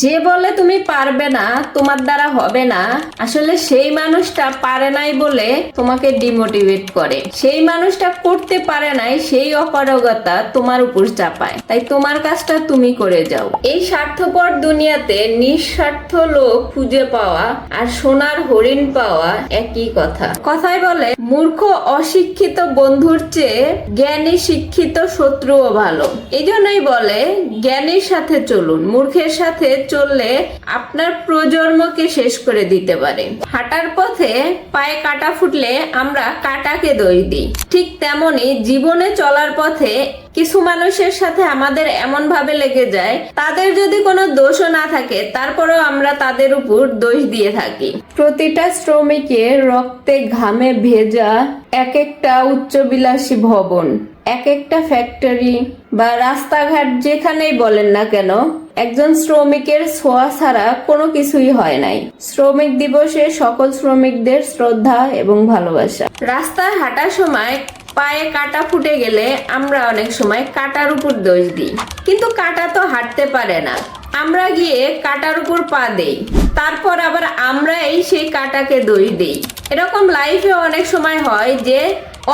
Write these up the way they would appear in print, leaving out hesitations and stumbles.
যে বলে তুমি পারবে না, তোমার দ্বারা হবে না, আসলে সেই মানুষটা পারে নাই বলে তোমাকে ডিমোটিভেট করে। সেই মানুষটা করতে পারে নাই, সেই অপারগতা তোমার উপর চাপায়। তাই তোমার কাজটা তুমি করে যাও। এই স্বার্থপর দুনিয়াতে নিঃস্বার্থ লোক খুঁজে পাওয়া আর সোনার হরিণ পাওয়া একই কথা। কথায় বলে, মূর্খ অশিক্ষিত বন্ধুর চেয়ে জ্ঞানী শিক্ষিত শত্রুও ভালো। এই জন্যই বলে, জ্ঞানীর সাথে চলুন, মূর্খের সাথে চললে আপনার প্রজন্মকে শেষ করে দিতে পারে। হাঁটার পথে পায়ে কাঁটা ফুটলে আমরা কাঁটাকে দোষ দিই, ঠিক তেমনি জীবনে চলার পথে কিছু মানুষের সাথে আমাদের এমন ভাবে লেগে যায়, তাদের যদি কোনো দোষও না থাকে তারপরেও আমরা তাদের উপর দোষ দিয়ে থাকি। প্রতিটা শ্রমিকের রক্তে ঘামে ভেজা এক একটা উচ্চবিলাসী ভবন, এক একটা ফ্যাক্টরি বা রাস্তাঘাট যেখানেই বলেন না কেন, একজন শ্রমিকের ছোঁয়া ছাড়া কোনো কিছুই হয় নাই। শ্রমিক দিবসে সকল শ্রমিকদের শ্রদ্ধা এবং ভালোবাসা। রাস্তায় হাঁটার সময় পায়ে কাঁটা ফুটে গেলে আমরা অনেক সময় কাঁটার উপর দোষ দিই, কিন্তু কাঁটা তো হাঁটতে পারে না। আমরা গিয়ে কাঁটার উপর পা দেই, তারপর আবার আমরাই সেই কাঁটাকে দোষ দিই। এরকম লাইফে অনেক সময় হয় যে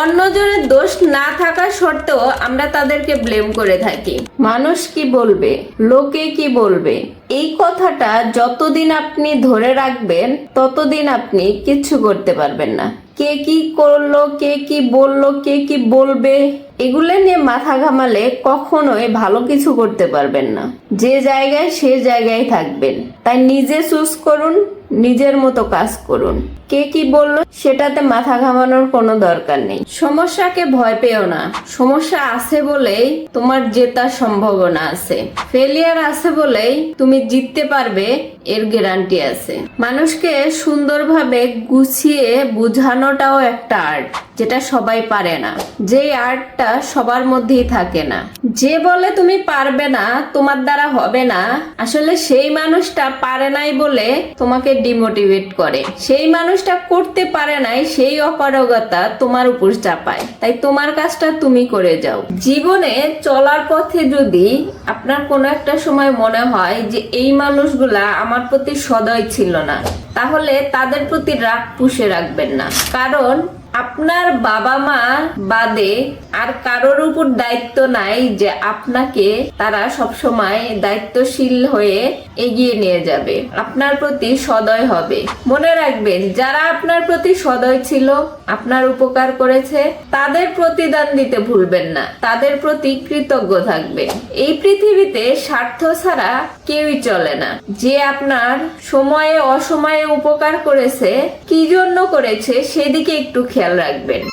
অন্যজনের দোষ না থাকা সত্ত্বেও আমরা তাদেরকে ব্লেম করে থাকি। মানুষ কি বলবে, লোকে কি বলবে, এই কথাটা যতদিন আপনি ধরে রাখবেন ততদিন আপনি কিচ্ছু করতে পারবেন না। কে কি করলো, কে কি বললো, কে কি বলবে, এগুলো নিয়ে মাথা ঘামালে কখনোই ভালো কিছু করতে পারবেন না। যে জায়গায় সে জায়গায় থাকবেন। তাই নিজে চুজ করুন, নিজের মতো কাজ করুন। কে কি বললো সেটাতে মাথা ঘামানোর কোনো দরকার নেই। সমস্যাকে ভয় পেও না। সমস্যা আছে বলেই তোমার জেতার সম্ভাবনা আছে। ফেলিয়ার আছে বলেই তুমি জিততে পারবে এর গ্যারান্টি আছে। মানুষকে সুন্দরভাবে গুছিয়ে বুঝানোটাও একটা আর্ট, যেটা সবাই পারে না। যে আর্টটা সবার মধ্যেই থাকে না। যে বলে তুমি পারবে না, তোমার দ্বারা হবে না, আসলে সেই মানুষটা পারে নাই বলে তোমাকে ডিমোটিভেট করে। সেই মানুষটা করতে পারে নাই, সেই অপারগতা তোমার উপর চাপায়। তাই তোমার কাজটা তুমি করে যাও। জীবনে চলার পথে যদি আপনার কোনো একটা সময় মনে হয় যে এই মানুষগুলা আমার প্রতি সদয় ছিল না, তাহলে তাদের প্রতি রাগ পুষে রাখবেন না। কারণ আপনার বাবা মা বাদে আর কারোর উপর দায়িত্ব নাই যে আপনাকে তারা সবসময় দায়িত্বশীল হয়ে এগিয়ে নিয়ে যাবে, আপনার প্রতি সদয় হবে। মনে রাখবেন, যারা আপনার প্রতি সদয় ছিল, আপনার উপকার করেছে, তাদের প্রতিদান দিতে ভুলবেন না, তাদের প্রতি কৃতজ্ঞ থাকবেন। এই পৃথিবীতে স্বার্থ ছাড়া কেউই চলে না। যে আপনার সময়ে অসময়ে উপকার করেছে, কি জন্য করেছে সেদিকে একটু খেয়াল রাখবেন।